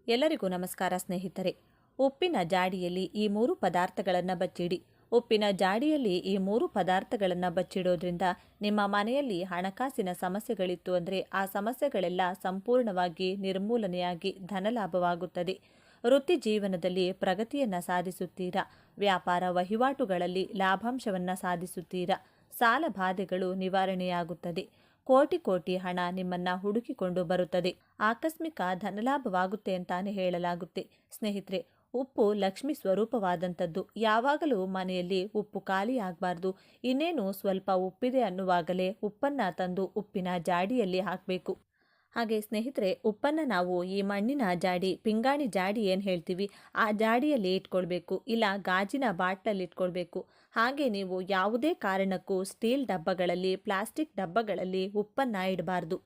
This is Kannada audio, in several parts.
ಎಲ್ಲರಿಗೂ ನಮಸ್ಕಾರ ಸ್ನೇಹಿತರೆ. ಉಪ್ಪಿನ ಜಾಡಿಯಲ್ಲಿ ಈ 3 ಪದಾರ್ಥಗಳನ್ನು ಬಚ್ಚಿಡಿ. ಉಪ್ಪಿನ ಜಾಡಿಯಲ್ಲಿ ಈ 3 ಪದಾರ್ಥಗಳನ್ನು ಬಚ್ಚಿಡೋದ್ರಿಂದ ನಿಮ್ಮ ಮನೆಯಲ್ಲಿ ಹಣಕಾಸಿನ ಸಮಸ್ಯೆಗಳಿತ್ತು ಅಂದರೆ ಆ ಸಮಸ್ಯೆಗಳೆಲ್ಲ ಸಂಪೂರ್ಣವಾಗಿ ನಿರ್ಮೂಲನೆಯಾಗಿ ಧನಲಾಭವಾಗುತ್ತದೆ. ವೃತ್ತಿ ಜೀವನದಲ್ಲಿ ಪ್ರಗತಿಯನ್ನು ಸಾಧಿಸುತ್ತೀರಾ. ವ್ಯಾಪಾರ ವಹಿವಾಟುಗಳಲ್ಲಿ ಲಾಭಾಂಶವನ್ನು ಸಾಧಿಸುತ್ತೀರಾ. ಸಾಲ ಬಾಧೆಗಳು ನಿವಾರಣೆಯಾಗುತ್ತದೆ. ಕೋಟಿ ಕೋಟಿ ಹಣ ನಿಮ್ಮನ್ನ ಹುಡುಕಿಕೊಂಡು ಬರುತ್ತದೆ. ಆಕಸ್ಮಿಕ ಧನಲಾಭವಾಗುತ್ತೆ ಅಂತಾನೆ ಹೇಳಲಾಗುತ್ತೆ. ಸ್ನೇಹಿತರೆ, ಉಪ್ಪು ಲಕ್ಷ್ಮಿ ಸ್ವರೂಪವಾದಂಥದ್ದು. ಯಾವಾಗಲೂ ಮನೆಯಲ್ಲಿ ಉಪ್ಪು ಖಾಲಿ ಆಗಬಾರ್ದು. ಇನ್ನೇನು ಸ್ವಲ್ಪ ಉಪ್ಪಿದೆ ಅನ್ನುವಾಗಲೇ ಉಪ್ಪನ್ನು ತಂದು ಉಪ್ಪಿನ ಜಾಡಿಯಲ್ಲಿ ಹಾಕಬೇಕು. ಹಾಗೆ ಸ್ನೇಹಿತರೆ, ಉಪ್ಪನ್ನು ನಾವು ಈ ಮಣ್ಣಿನ ಜಾಡಿ, ಪಿಂಗಾಣಿ ಜಾಡಿ ಏನು ಹೇಳ್ತೀವಿ, ಆ ಜಾಡಿಯಲ್ಲಿ ಇಟ್ಕೊಳ್ಬೇಕು. ಇಲ್ಲ ಗಾಜಿನ ಬಾಟ್ಲಲ್ಲಿ ಇಟ್ಕೊಳ್ಬೇಕು. ಹಾಗೆ ನೀವು ಯಾವುದೇ ಕಾರಣಕ್ಕೂ ಸ್ಟೀಲ್ ಡಬ್ಬಗಳಲ್ಲಿ, ಪ್ಲಾಸ್ಟಿಕ್ ಡಬ್ಬಗಳಲ್ಲಿ ಉಪ್ಪನ್ನು ಇಡಬಾರ್ದು.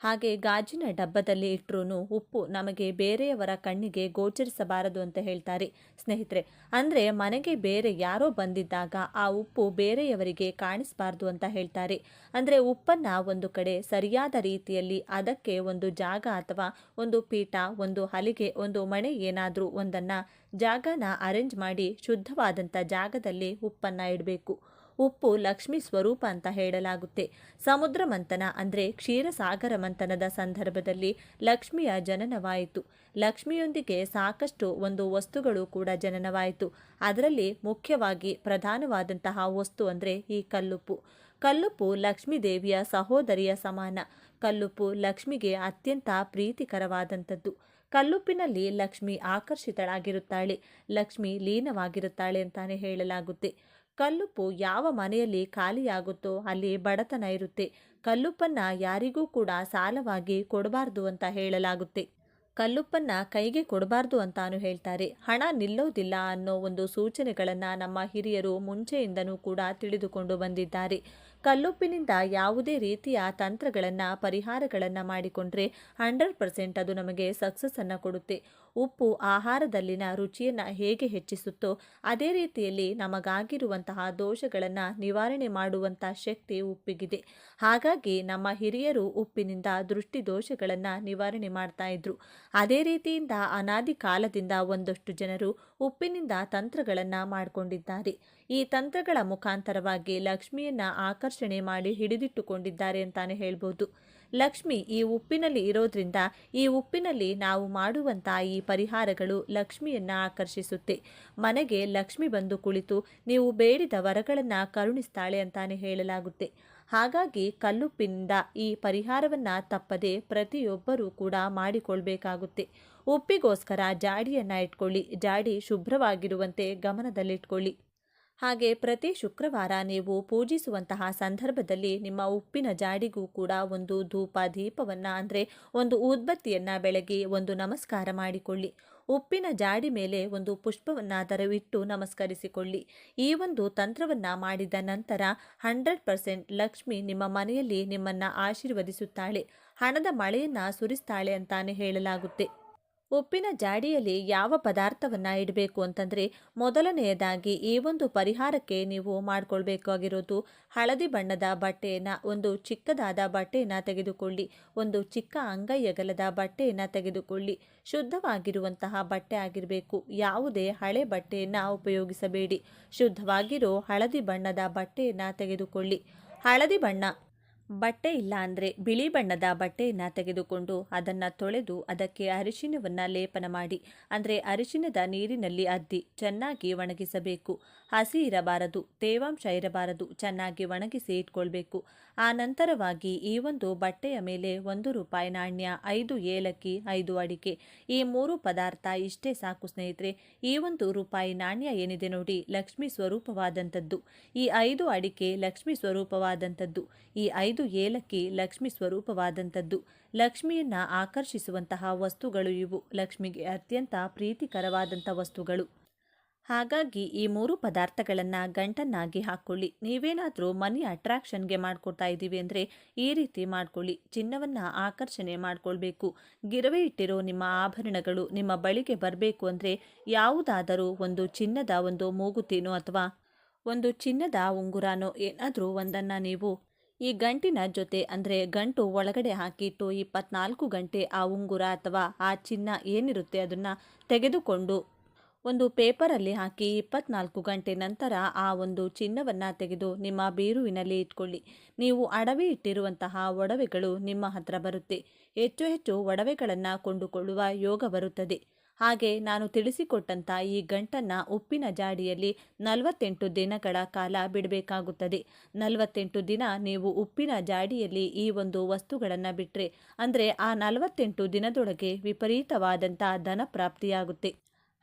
ಹಾಗೆ ಗಾಜಿನ ಡಬ್ಬದಲ್ಲಿ ಇಟ್ಟರೂ ಉಪ್ಪು ನಮಗೆ ಬೇರೆಯವರ ಕಣ್ಣಿಗೆ ಗೋಚರಿಸಬಾರದು ಅಂತ ಹೇಳ್ತಾರೆ ಸ್ನೇಹಿತರೆ. ಅಂದರೆ ಮನೆಗೆ ಬೇರೆ ಯಾರೋ ಬಂದಿದ್ದಾಗ ಆ ಉಪ್ಪು ಬೇರೆಯವರಿಗೆ ಕಾಣಿಸಬಾರ್ದು ಅಂತ ಹೇಳ್ತಾರೆ. ಅಂದರೆ ಉಪ್ಪನ್ನು ಒಂದು ಕಡೆ ಸರಿಯಾದ ರೀತಿಯಲ್ಲಿ ಅದಕ್ಕೆ ಒಂದು ಜಾಗ ಅಥವಾ ಒಂದು ಪೀಠ, ಒಂದು ಹಲಿಗೆ, ಒಂದು ಮಣೆ ಏನಾದರೂ ಒಂದನ್ನು ಜಾಗನ ಅರೇಂಜ್ ಮಾಡಿ ಶುದ್ಧವಾದಂಥ ಜಾಗದಲ್ಲಿ ಉಪ್ಪನ್ನು ಇಡಬೇಕು. ಉಪ್ಪು ಲಕ್ಷ್ಮಿ ಸ್ವರೂಪ ಅಂತ ಹೇಳಲಾಗುತ್ತೆ. ಸಮುದ್ರ ಮಂಥನ ಅಂದರೆ ಕ್ಷೀರಸಾಗರ ಮಂಥನದ ಸಂದರ್ಭದಲ್ಲಿ ಲಕ್ಷ್ಮಿಯ ಜನನವಾಯಿತು. ಲಕ್ಷ್ಮಿಯೊಂದಿಗೆ ಸಾಕಷ್ಟು ಒಂದು ವಸ್ತುಗಳು ಕೂಡ ಜನನವಾಯಿತು. ಅದರಲ್ಲಿ ಮುಖ್ಯವಾಗಿ ಪ್ರಧಾನವಾದಂತಹ ವಸ್ತು ಅಂದರೆ ಈ ಕಲ್ಲುಪ್ಪು. ಕಲ್ಲುಪ್ಪು ಲಕ್ಷ್ಮೀ ದೇವಿಯ ಸಹೋದರಿಯ ಸಮಾನ. ಕಲ್ಲುಪ್ಪು ಲಕ್ಷ್ಮಿಗೆ ಅತ್ಯಂತ ಪ್ರೀತಿಕರವಾದಂಥದ್ದು. ಕಲ್ಲುಪ್ಪಿನಲ್ಲಿ ಲಕ್ಷ್ಮಿ ಆಕರ್ಷಿತಳಾಗಿರುತ್ತಾಳೆ, ಲಕ್ಷ್ಮಿ ಲೀನವಾಗಿರುತ್ತಾಳೆ ಅಂತಾನೆ ಹೇಳಲಾಗುತ್ತೆ. ಕಲ್ಲುಪ್ಪು ಯಾವ ಮನೆಯಲ್ಲಿ ಖಾಲಿಯಾಗುತ್ತೋ ಅಲ್ಲಿ ಬಡತನ ಇರುತ್ತೆ. ಕಲ್ಲುಪ್ಪನ್ನು ಯಾರಿಗೂ ಕೂಡ ಸಾಲವಾಗಿ ಕೊಡಬಾರ್ದು ಅಂತ ಹೇಳಲಾಗುತ್ತೆ. ಕಲ್ಲುಪ್ಪನ್ನು ಕೈಗೆ ಕೊಡಬಾರ್ದು ಅಂತಾನು ಹೇಳ್ತಾರೆ. ಹಣ ನಿಲ್ಲೋದಿಲ್ಲ ಅನ್ನೋ ಒಂದು ಸೂಚನೆಗಳನ್ನು ನಮ್ಮ ಹಿರಿಯರು ಮುಂಚೆಯಿಂದನೂ ಕೂಡ ತಿಳಿದುಕೊಂಡು ಬಂದಿದ್ದಾರೆ. ಕಲ್ಲುಪ್ಪಿನಿಂದ ಯಾವುದೇ ರೀತಿಯ ತಂತ್ರಗಳನ್ನು, ಪರಿಹಾರಗಳನ್ನು ಮಾಡಿಕೊಂಡ್ರೆ 100% ಅದು ನಮಗೆ ಸಕ್ಸಸ್ಸನ್ನು ಕೊಡುತ್ತೆ. ಉಪ್ಪು ಆಹಾರದಲ್ಲಿನ ರುಚಿಯನ್ನು ಹೇಗೆ ಹೆಚ್ಚಿಸುತ್ತೋ ಅದೇ ರೀತಿಯಲ್ಲಿ ನಮಗಾಗಿರುವಂತಹ ದೋಷಗಳನ್ನು ನಿವಾರಣೆ ಮಾಡುವಂಥ ಶಕ್ತಿ ಉಪ್ಪಿಗಿದೆ. ಹಾಗಾಗಿ ನಮ್ಮ ಹಿರಿಯರು ಉಪ್ಪಿನಿಂದ ದೃಷ್ಟಿ ದೋಷಗಳನ್ನು ನಿವಾರಣೆ ಮಾಡ್ತಾ ಇದ್ರು. ಅದೇ ರೀತಿಯಿಂದ ಅನಾದಿ ಕಾಲದಿಂದ ಒಂದಷ್ಟು ಜನರು ಉಪ್ಪಿನಿಂದ ತಂತ್ರಗಳನ್ನು ಮಾಡಿಕೊಂಡಿದ್ದಾರೆ. ಈ ತಂತ್ರಗಳ ಮುಖಾಂತರವಾಗಿ ಲಕ್ಷ್ಮಿಯನ್ನು ಆಕರ್ಷಣೆ ಮಾಡಿ ಹಿಡಿದಿಟ್ಟುಕೊಂಡಿದ್ದಾರೆ ಅಂತಾನೆ ಹೇಳ್ಬೋದು. ಲಕ್ಷ್ಮಿ ಈ ಉಪ್ಪಿನಲ್ಲಿ ಇರೋದ್ರಿಂದ ಈ ಉಪ್ಪಿನಲ್ಲಿ ನಾವು ಮಾಡುವಂಥ ಈ ಪರಿಹಾರಗಳು ಲಕ್ಷ್ಮಿಯನ್ನು ಆಕರ್ಷಿಸುತ್ತೆ. ಮನೆಗೆ ಲಕ್ಷ್ಮಿ ಬಂದು ಕುಳಿತು ನೀವು ಬೇಡಿದ ವರಗಳನ್ನು ಕರುಣಿಸ್ತಾಳೆ ಅಂತಾನೆ ಹೇಳಲಾಗುತ್ತೆ. ಹಾಗಾಗಿ ಕಲ್ಲುಪ್ಪಿನಿಂದ ಈ ಪರಿಹಾರವನ್ನು ತಪ್ಪದೆ ಪ್ರತಿಯೊಬ್ಬರೂ ಕೂಡ ಮಾಡಿಕೊಳ್ಬೇಕಾಗುತ್ತೆ. ಉಪ್ಪಿಗೋಸ್ಕರ ಜಾಡಿಯನ್ನು ಇಟ್ಕೊಳ್ಳಿ. ಜಾಡಿ ಶುಭ್ರವಾಗಿರುವಂತೆ ಗಮನದಲ್ಲಿಟ್ಕೊಳ್ಳಿ. ಹಾಗೆ ಪ್ರತಿ ಶುಕ್ರವಾರ ನೀವು ಪೂಜಿಸುವಂತಹ ಸಂದರ್ಭದಲ್ಲಿ ನಿಮ್ಮ ಉಪ್ಪಿನ ಜಾಡಿಗೂ ಕೂಡ ಒಂದು ಧೂಪ ದೀಪವನ್ನು ಅಂದರೆ ಒಂದು ಊದ್ಬತ್ತಿಯನ್ನು ಬೆಳಗಿ ಒಂದು ನಮಸ್ಕಾರ ಮಾಡಿಕೊಳ್ಳಿ. ಉಪ್ಪಿನ ಜಾಡಿ ಮೇಲೆ ಒಂದು ಪುಷ್ಪವನ್ನಾದರೂ ಇಟ್ಟು ನಮಸ್ಕರಿಸಿಕೊಳ್ಳಿ. ಈ ಒಂದು ತಂತ್ರವನ್ನು ಮಾಡಿದ ನಂತರ 100% ಲಕ್ಷ್ಮಿ ನಿಮ್ಮ ಮನೆಯಲ್ಲಿ ನಿಮ್ಮನ್ನು ಆಶೀರ್ವದಿಸುತ್ತಾಳೆ, ಹಣದ ಮಳೆಯನ್ನು ಸುರಿಸ್ತಾಳೆ ಅಂತಾನೆ ಹೇಳಲಾಗುತ್ತೆ. ಉಪ್ಪಿನ ಜಾಡಿಯಲ್ಲಿ ಯಾವ ಪದಾರ್ಥವನ್ನು ಇಡಬೇಕು ಅಂತಂದರೆ, ಮೊದಲನೆಯದಾಗಿ ಈ ಒಂದು ಪರಿಹಾರಕ್ಕೆ ನೀವು ಮಾಡಿಕೊಳ್ಬೇಕಾಗಿರೋದು ಹಳದಿ ಬಣ್ಣದ ಬಟ್ಟೆಯನ್ನು, ಒಂದು ಚಿಕ್ಕದಾದ ಬಟ್ಟೆಯನ್ನು ತೆಗೆದುಕೊಳ್ಳಿ. ಒಂದು ಚಿಕ್ಕ ಅಂಗೈ ಅಗಲದ ಬಟ್ಟೆಯನ್ನು ತೆಗೆದುಕೊಳ್ಳಿ. ಶುದ್ಧವಾಗಿರುವಂತಹ ಬಟ್ಟೆ ಆಗಿರಬೇಕು. ಯಾವುದೇ ಹಳೆ ಬಟ್ಟೆಯನ್ನು ಉಪಯೋಗಿಸಬೇಡಿ. ಶುದ್ಧವಾಗಿರೋ ಹಳದಿ ಬಣ್ಣದ ಬಟ್ಟೆಯನ್ನು ತೆಗೆದುಕೊಳ್ಳಿ. ಹಳದಿ ಬಣ್ಣ ಬಟ್ಟೆ ಇಲ್ಲ ಅಂದರೆ ಬಿಳಿ ಬಣ್ಣದ ಬಟ್ಟೆಯನ್ನು ತೆಗೆದುಕೊಂಡು ಅದನ್ನು ತೊಳೆದು ಅದಕ್ಕೆ ಅರಿಶಿನವನ್ನು ಲೇಪನ ಮಾಡಿ, ಅಂದರೆ ಅರಿಶಿನದ ನೀರಿನಲ್ಲಿ ಅದ್ದಿ ಚೆನ್ನಾಗಿ ಒಣಗಿಸಬೇಕು. ಹಸಿ ಇರಬಾರದು, ತೇವಾಂಶ ಇರಬಾರದು, ಚೆನ್ನಾಗಿ ಒಣಗಿಸಿ ಇಟ್ಕೊಳ್ಬೇಕು. ಆ ನಂತರವಾಗಿ ಈ ಒಂದು ಬಟ್ಟೆಯ ಮೇಲೆ ₹1 ನಾಣ್ಯ, 5 ಏಲಕ್ಕಿ, 5 ಅಡಿಕೆ, ಈ 3 ಪದಾರ್ಥ ಇಷ್ಟೇ ಸಾಕು ಸ್ನೇಹಿತರೆ. ಈ ₹1 ನಾಣ್ಯ ಏನಿದೆ ನೋಡಿ, ಲಕ್ಷ್ಮಿ ಸ್ವರೂಪವಾದಂಥದ್ದು. ಈ 5 ಅಡಿಕೆ ಲಕ್ಷ್ಮಿ ಸ್ವರೂಪವಾದಂಥದ್ದು. ಈ 5 ಏಲಕ್ಕಿ ಲಕ್ಷ್ಮಿ ಸ್ವರೂಪವಾದಂಥದ್ದು. ಲಕ್ಷ್ಮಿಯನ್ನು ಆಕರ್ಷಿಸುವಂತಹ ವಸ್ತುಗಳು ಇವು. ಲಕ್ಷ್ಮಿಗೆ ಅತ್ಯಂತ ಪ್ರೀತಿಕರವಾದಂಥ ವಸ್ತುಗಳು. ಹಾಗಾಗಿ ಈ 3 ಪದಾರ್ಥಗಳನ್ನು ಗಂಟನ್ನಾಗಿ ಹಾಕ್ಕೊಳ್ಳಿ. ನೀವೇನಾದರೂ ಮನಿ ಅಟ್ರಾಕ್ಷನ್ಗೆ ಮಾಡ್ಕೊಳ್ತಾ ಇದ್ದೀವಿ ಅಂದರೆ ಈ ರೀತಿ ಮಾಡ್ಕೊಳ್ಳಿ. ಚಿನ್ನವನ್ನು ಆಕರ್ಷಣೆ ಮಾಡ್ಕೊಳ್ಬೇಕು. ಗಿರವಿ ಇಟ್ಟಿರೋ ನಿಮ್ಮ ಆಭರಣಗಳು ನಿಮ್ಮ ಬಳಿಗೆ ಬರಬೇಕು ಅಂದರೆ ಯಾವುದಾದರೂ ಒಂದು ಚಿನ್ನದ ಒಂದು ಮೂಗುತಿನೋ ಅಥವಾ ಒಂದು ಚಿನ್ನದ ಉಂಗುರನೋ ಏನಾದರೂ ಒಂದನ್ನು ನೀವು ಈ ಗಂಟಿನ ಜೊತೆ ಅಂದರೆ ಗಂಟು ಒಳಗಡೆ ಹಾಕಿಟ್ಟು 24 ಗಂಟೆ ಆ ಉಂಗುರ ಅಥವಾ ಆ ಚಿನ್ನ ಏನಿರುತ್ತೆ ಅದನ್ನು ತೆಗೆದುಕೊಂಡು ಒಂದು ಪೇಪರಲ್ಲಿ ಹಾಕಿ 24 ಗಂಟೆ ನಂತರ ಆ ಒಂದು ಚಿನ್ನವನ್ನು ತೆಗೆದು ನಿಮ್ಮ ಬೀರುವಿನಲ್ಲಿ ಇಟ್ಕೊಳ್ಳಿ. ನೀವು ಅಡವಿ ಇಟ್ಟಿರುವಂತಹ ಒಡವೆಗಳು ನಿಮ್ಮ ಹತ್ರ ಬರುತ್ತೆ. ಹೆಚ್ಚು ಹೆಚ್ಚು ಒಡವೆಗಳನ್ನು ಕೊಂಡುಕೊಳ್ಳುವ ಯೋಗ ಬರುತ್ತದೆ. ಹಾಗೆ ನಾನು ತಿಳಿಸಿಕೊಟ್ಟಂಥ ಈ ಗಂಟನ್ನು ಉಪ್ಪಿನ ಜಾಡಿಯಲ್ಲಿ 48 ದಿನಗಳ ಕಾಲ ಬಿಡಬೇಕಾಗುತ್ತದೆ. 48 ದಿನ ನೀವು ಉಪ್ಪಿನ ಜಾಡಿಯಲ್ಲಿ ಈ ಒಂದು ವಸ್ತುಗಳನ್ನು ಬಿಟ್ಟರೆ ಅಂದರೆ ಆ 48 ದಿನದೊಳಗೆ ವಿಪರೀತವಾದಂಥ ಧನ ಪ್ರಾಪ್ತಿಯಾಗುತ್ತೆ.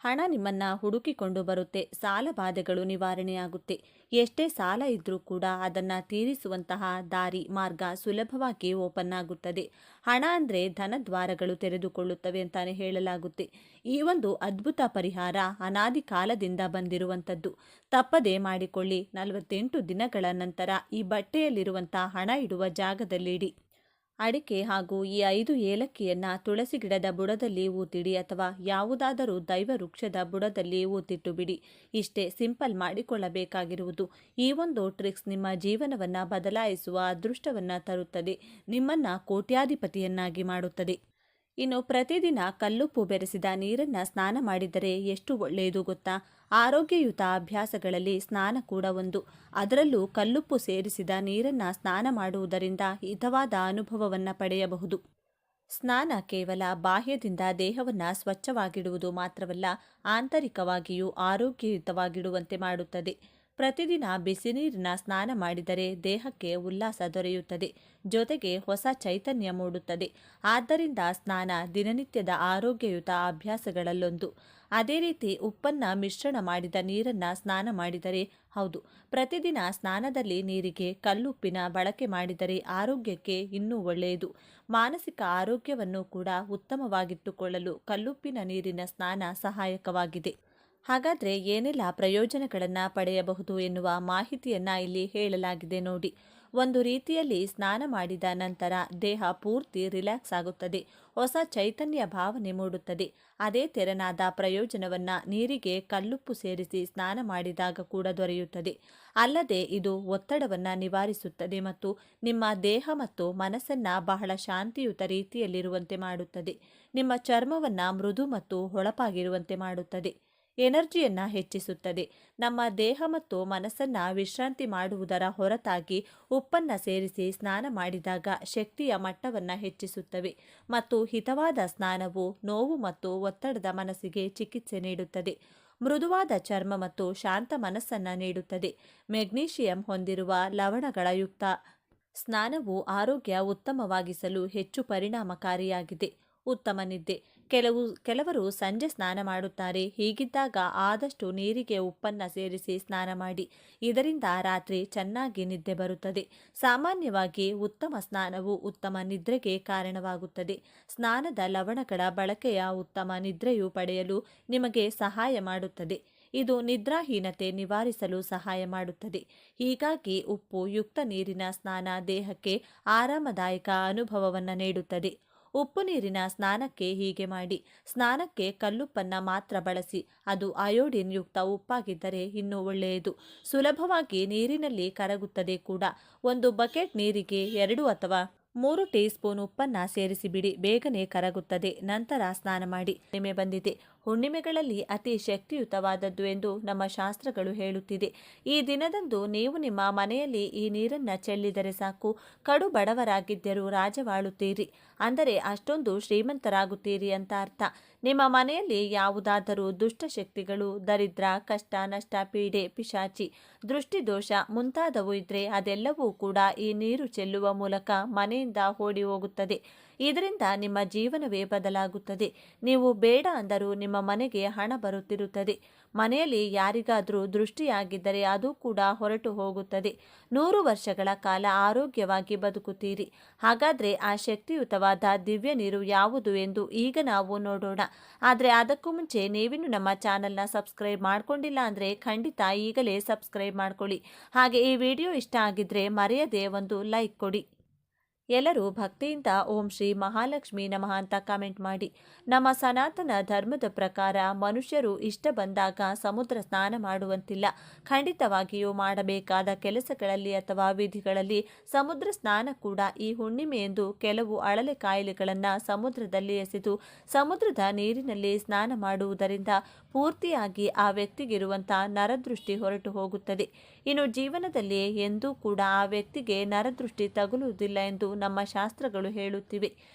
ಹಣ ನಿಮ್ಮನ್ನ ಹುಡುಕಿಕೊಂಡು ಬರುತ್ತೆ. ಸಾಲ ಬಾಧೆಗಳು ನಿವಾರಣೆಯಾಗುತ್ತೆ. ಎಷ್ಟೇ ಸಾಲ ಇದ್ರೂ ಕೂಡ ಅದನ್ನು ತೀರಿಸುವಂತಹ ದಾರಿ ಮಾರ್ಗ ಸುಲಭವಾಗಿ ಓಪನ್ ಆಗುತ್ತದೆ. ಹಣ ಅಂದರೆ ಧನದ್ವಾರಗಳು ತೆರೆದುಕೊಳ್ಳುತ್ತವೆ ಅಂತಾನೆ ಹೇಳಲಾಗುತ್ತೆ. ಈ ಒಂದು ಅದ್ಭುತ ಪರಿಹಾರ ಅನಾದಿ ಕಾಲದಿಂದ ಬಂದಿರುವಂಥದ್ದು. ತಪ್ಪದೇ ಮಾಡಿಕೊಳ್ಳಿ. 48 ದಿನಗಳ ನಂತರ ಈ ಬಟ್ಟೆಯಲ್ಲಿರುವಂಥ ಹಣ ಇಡುವ ಜಾಗದಲ್ಲಿಡಿ. ಅಡಿಕೆ ಹಾಗೂ ಈ 5 ಏಲಕ್ಕಿಯನ್ನು ತುಳಸಿ ಗಿಡದ ಬುಡದಲ್ಲಿ ಊತಿಡಿ ಅಥವಾ ಯಾವುದಾದರೂ ದೈವ ವೃಕ್ಷದ ಬುಡದಲ್ಲಿ ಊತಿಟ್ಟು ಬಿಡಿ. ಇಷ್ಟೇ ಸಿಂಪಲ್ ಮಾಡಿಕೊಳ್ಳಬೇಕಾಗಿರುವುದು. ಈ ಒಂದು ಟ್ರಿಕ್ಸ್ ನಿಮ್ಮ ಜೀವನವನ್ನು ಬದಲಾಯಿಸುವ ಅದೃಷ್ಟವನ್ನು ತರುತ್ತದೆ. ನಿಮ್ಮನ್ನು ಕೋಟ್ಯಾಧಿಪತಿಯನ್ನಾಗಿ ಮಾಡುತ್ತದೆ. ಇನ್ನು ಪ್ರತಿದಿನ ಕಲ್ಲುಪ್ಪು ಬೆರೆಸಿದ ನೀರನ್ನು ಸ್ನಾನ ಮಾಡಿದರೆ ಎಷ್ಟು ಒಳ್ಳೆಯದು ಗೊತ್ತಾ? ಆರೋಗ್ಯಯುತ ಅಭ್ಯಾಸಗಳಲ್ಲಿ ಸ್ನಾನ ಕೂಡ ಒಂದು. ಅದರಲ್ಲೂ ಕಲ್ಲುಪ್ಪು ಸೇರಿಸಿದ ನೀರನ್ನು ಸ್ನಾನ ಮಾಡುವುದರಿಂದ ಹಿತವಾದ ಅನುಭವವನ್ನು ಪಡೆಯಬಹುದು. ಸ್ನಾನ ಕೇವಲ ಬಾಹ್ಯದಿಂದ ದೇಹವನ್ನು ಸ್ವಚ್ಛವಾಗಿಡುವುದು ಮಾತ್ರವಲ್ಲ, ಆಂತರಿಕವಾಗಿಯೂ ಆರೋಗ್ಯಯುತವಾಗಿಡುವಂತೆ ಮಾಡುತ್ತದೆ. ಪ್ರತಿದಿನ ಬಿಸಿ ನೀರಿನ ಸ್ನಾನ ಮಾಡಿದರೆ ದೇಹಕ್ಕೆ ಉಲ್ಲಾಸ ದೊರೆಯುತ್ತದೆ, ಜೊತೆಗೆ ಹೊಸ ಚೈತನ್ಯ ಮೂಡುತ್ತದೆ. ಆದ್ದರಿಂದ ಸ್ನಾನ ದಿನನಿತ್ಯದ ಆರೋಗ್ಯಯುತ ಅಭ್ಯಾಸಗಳಲ್ಲೊಂದು. ಅದೇ ರೀತಿ ಉಪ್ಪನ್ನು ಮಿಶ್ರಣ ಮಾಡಿದ ನೀರನ್ನು ಸ್ನಾನ ಮಾಡಿದರೆ, ಹೌದು, ಪ್ರತಿದಿನ ಸ್ನಾನದಲ್ಲಿ ನೀರಿಗೆ ಕಲ್ಲುಪ್ಪಿನ ಬಳಕೆ ಮಾಡಿದರೆ ಆರೋಗ್ಯಕ್ಕೆ ಇನ್ನೂ ಒಳ್ಳೆಯದು. ಮಾನಸಿಕ ಆರೋಗ್ಯವನ್ನು ಕೂಡ ಉತ್ತಮವಾಗಿಟ್ಟುಕೊಳ್ಳಲು ಕಲ್ಲುಪ್ಪಿನ ನೀರಿನ ಸ್ನಾನ ಸಹಾಯಕವಾಗಿದೆ. ಹಾಗಾದರೆ ಏನೆಲ್ಲ ಪ್ರಯೋಜನಗಳನ್ನು ಪಡೆಯಬಹುದು ಎನ್ನುವ ಮಾಹಿತಿಯನ್ನು ಇಲ್ಲಿ ಹೇಳಲಾಗಿದೆ ನೋಡಿ. ಒಂದು ರೀತಿಯಲ್ಲಿ ಸ್ನಾನ ಮಾಡಿದ ನಂತರ ದೇಹ ಪೂರ್ತಿ ರಿಲ್ಯಾಕ್ಸ್ ಆಗುತ್ತದೆ, ಹೊಸ ಚೈತನ್ಯ ಭಾವನೆ ಮೂಡುತ್ತದೆ. ಅದೇ ತೆರನಾದ ಪ್ರಯೋಜನವನ್ನು ನೀರಿಗೆ ಕಲ್ಲುಪ್ಪು ಸೇರಿಸಿ ಸ್ನಾನ ಮಾಡಿದಾಗ ಕೂಡ ದೊರೆಯುತ್ತದೆ. ಅಲ್ಲದೆ ಇದು ಒತ್ತಡವನ್ನು ನಿವಾರಿಸುತ್ತದೆ ಮತ್ತು ನಿಮ್ಮ ದೇಹ ಮತ್ತು ಮನಸ್ಸನ್ನು ಬಹಳ ಶಾಂತಿಯುತ ರೀತಿಯಲ್ಲಿರುವಂತೆ ಮಾಡುತ್ತದೆ. ನಿಮ್ಮ ಚರ್ಮವನ್ನು ಮೃದು ಮತ್ತು ಹೊಳಪಾಗಿರುವಂತೆ ಮಾಡುತ್ತದೆ. ಎನರ್ಜಿಯನ್ನು ಹೆಚ್ಚಿಸುತ್ತದೆ. ನಮ್ಮ ದೇಹ ಮತ್ತು ಮನಸ್ಸನ್ನು ವಿಶ್ರಾಂತಿ ಮಾಡುವುದರ ಹೊರತಾಗಿ ಉಪ್ಪನ್ನು ಸೇರಿಸಿ ಸ್ನಾನ ಮಾಡಿದಾಗ ಶಕ್ತಿಯ ಮಟ್ಟವನ್ನು ಹೆಚ್ಚಿಸುತ್ತವೆ ಮತ್ತು ಹಿತವಾದ ಸ್ನಾನವು ನೋವು ಮತ್ತು ಒತ್ತಡದ ಮನಸ್ಸಿಗೆ ಚಿಕಿತ್ಸೆ ನೀಡುತ್ತದೆ. ಮೃದುವಾದ ಚರ್ಮ ಮತ್ತು ಶಾಂತ ಮನಸ್ಸನ್ನು ನೀಡುತ್ತದೆ. ಮೆಗ್ನೀಷಿಯಂ ಹೊಂದಿರುವ ಲವಣಗಳ ಯುಕ್ತ ಸ್ನಾನವು ಆರೋಗ್ಯ ಉತ್ತಮವಾಗಿಸಲು ಹೆಚ್ಚು ಪರಿಣಾಮಕಾರಿಯಾಗಿದೆ. ಉತ್ತಮ ನಿದ್ದೆ. ಕೆಲವರು ಸಂಜೆ ಸ್ನಾನ ಮಾಡುತ್ತಾರೆ. ಹೀಗಿದ್ದಾಗ ಆದಷ್ಟು ನೀರಿಗೆ ಉಪ್ಪನ್ನು ಸೇರಿಸಿ ಸ್ನಾನ ಮಾಡಿ. ಇದರಿಂದ ರಾತ್ರಿ ಚೆನ್ನಾಗಿ ನಿದ್ದೆ ಬರುತ್ತದೆ. ಸಾಮಾನ್ಯವಾಗಿ ಉತ್ತಮ ಸ್ನಾನವು ಉತ್ತಮ ನಿದ್ರೆಗೆ ಕಾರಣವಾಗುತ್ತದೆ. ಸ್ನಾನದ ಲವಣಗಳ ಬಳಕೆಯ ಉತ್ತಮ ನಿದ್ರೆಯು ಪಡೆಯಲು ನಿಮಗೆ ಸಹಾಯ ಮಾಡುತ್ತದೆ. ಇದು ನಿದ್ರಾಹೀನತೆ ನಿವಾರಿಸಲು ಸಹಾಯ ಮಾಡುತ್ತದೆ. ಹೀಗಾಗಿ ಉಪ್ಪು ಯುಕ್ತ ನೀರಿನ ಸ್ನಾನ ದೇಹಕ್ಕೆ ಆರಾಮದಾಯಕ ಅನುಭವವನ್ನು ನೀಡುತ್ತದೆ. ಉಪ್ಪು ನೀರಿನ ಸ್ನಾನಕ್ಕೆ ಹೀಗೆ ಮಾಡಿ. ಸ್ನಾನಕ್ಕೆ ಕಲ್ಲುಪ್ಪನ್ನು ಮಾತ್ರ ಬಳಸಿ. ಅದು ಅಯೋಡಿನ್ ಯುಕ್ತ ಉಪ್ಪಾಗಿದ್ದರೆ ಇನ್ನೂ ಒಳ್ಳೆಯದು. ಸುಲಭವಾಗಿ ನೀರಿನಲ್ಲಿ ಕರಗುತ್ತದೆ ಕೂಡ. ಒಂದು ಬಕೆಟ್ ನೀರಿಗೆ 2 ಅಥವಾ 3 ಟೀ ಸ್ಪೂನ್ ಉಪ್ಪನ್ನು ಸೇರಿಸಿಬಿಡಿ. ಬೇಗನೆ ಕರಗುತ್ತದೆ. ನಂತರ ಸ್ನಾನ ಮಾಡಿ. ಹುಣ್ಣಿಮೆ ಬಂದಿದೆ. ಹುಣ್ಣಿಮೆಗಳಲ್ಲಿ ಅತಿ ಶಕ್ತಿಯುತವಾದದ್ದು ಎಂದು ನಮ್ಮ ಶಾಸ್ತ್ರಗಳು ಹೇಳುತ್ತಿದೆ. ಈ ದಿನದಂದು ನೀವು ನಿಮ್ಮ ಮನೆಯಲ್ಲಿ ಈ ನೀರನ್ನು ಚೆಲ್ಲಿದರೆ ಸಾಕು, ಕಡು ಬಡವರಾಗಿದ್ದರೂ ರಾಜವಾಳುತ್ತೀರಿ. ಅಂದರೆ ಅಷ್ಟೊಂದು ಶ್ರೀಮಂತರಾಗುತ್ತೀರಿ ಅಂತ ಅರ್ಥ. ನಿಮ್ಮ ಮನೆಯಲ್ಲಿ ಯಾವುದಾದರೂ ದುಷ್ಟಶಕ್ತಿಗಳು, ದರಿದ್ರ, ಕಷ್ಟ, ನಷ್ಟ, ಪೀಡೆ, ಪಿಶಾಚಿ, ದೃಷ್ಟಿದೋಷ ಮುಂತಾದವು ಇದ್ದರೆ ಅದೆಲ್ಲವೂ ಕೂಡ ಈ ನೀರು ಚೆಲ್ಲುವ ಮೂಲಕ ಮನೆಯಿಂದ ಓಡಿ ಹೋಗುತ್ತದೆ. ಇದರಿಂದ ನಿಮ್ಮ ಜೀವನವೇ ಬದಲಾಗುತ್ತದೆ. ನೀವು ಬೇಡ ಅಂದರೂ ನಿಮ್ಮ ಮನೆಗೆ ಹಣ ಬರುತ್ತಿರುತ್ತದೆ. ಮನೆಯಲ್ಲಿ ಯಾರಿಗಾದರೂ ದೃಷ್ಟಿಯಾಗಿದ್ದರೆ ಅದು ಕೂಡ ಹೊರಟು ಹೋಗುತ್ತದೆ. 100 ವರ್ಷಗಳ ಕಾಲ ಆರೋಗ್ಯವಾಗಿ ಬದುಕುತ್ತೀರಿ. ಹಾಗಾದರೆ ಆ ಶಕ್ತಿಯುತವಾದ ದಿವ್ಯ ನೀರು ಯಾವುದು ಎಂದು ಈಗ ನಾವು ನೋಡೋಣ. ಆದರೆ ಅದಕ್ಕೂ ಮುಂಚೆ ನೀವಿನ್ನು ನಮ್ಮ ಚಾನಲ್ನ ಸಬ್ಸ್ಕ್ರೈಬ್ ಮಾಡ್ಕೊಂಡಿಲ್ಲ ಅಂದರೆ ಖಂಡಿತ ಈಗಲೇ ಸಬ್ಸ್ಕ್ರೈಬ್ ಮಾಡ್ಕೊಳ್ಳಿ. ಹಾಗೆ ಈ ವಿಡಿಯೋ ಇಷ್ಟ ಆಗಿದ್ದರೆ ಮರೆಯದೆ ಒಂದು ಲೈಕ್ ಕೊಡಿ. ಎಲ್ಲರೂ ಭಕ್ತಿಯಿಂದ ಓಂ ಶ್ರೀ ಮಹಾಲಕ್ಷ್ಮಿ ನಮಃ ಅಂತ ಕಾಮೆಂಟ್ ಮಾಡಿ. ನಮ್ಮ ಸನಾತನ ಧರ್ಮದ ಪ್ರಕಾರ ಮನುಷ್ಯರು ಇಷ್ಟ ಬಂದಾಗ ಸಮುದ್ರ ಸ್ನಾನ ಮಾಡುವಂತಿಲ್ಲ. ಖಂಡಿತವಾಗಿಯೂ ಮಾಡಬೇಕಾದ ಕೆಲಸಗಳಲ್ಲಿ ಅಥವಾ ವಿಧಿಗಳಲ್ಲಿ ಸಮುದ್ರ ಸ್ನಾನ ಕೂಡ ಈ ಹುಣ್ಣಿಮೆಯೆಂದು ಕೆಲವು ಅಳಲೆ ಕಾಯಿಲೆಗಳನ್ನು ಸಮುದ್ರದಲ್ಲಿ ಎಸೆದು ಸಮುದ್ರದ ನೀರಿನಲ್ಲಿ ಸ್ನಾನ ಮಾಡುವುದರಿಂದ ಪೂರ್ತಿಯಾಗಿ ಆ ವ್ಯಕ್ತಿಗಿರುವಂಥ ನರದೃಷ್ಟಿ ಹೊರಟು ಹೋಗುತ್ತದೆ. ಇನ್ನು ಜೀವನದಲ್ಲಿ ಎಂದೂ ಕೂಡ ಆ ವ್ಯಕ್ತಿಗೆ ನರದೃಷ್ಟಿ ತಗುಲುವುದಿಲ್ಲ ಎಂದು ನಮ್ಮ ಶಾಸ್ತ್ರಗಳು ಹೇಳುತ್ತಿವೆ.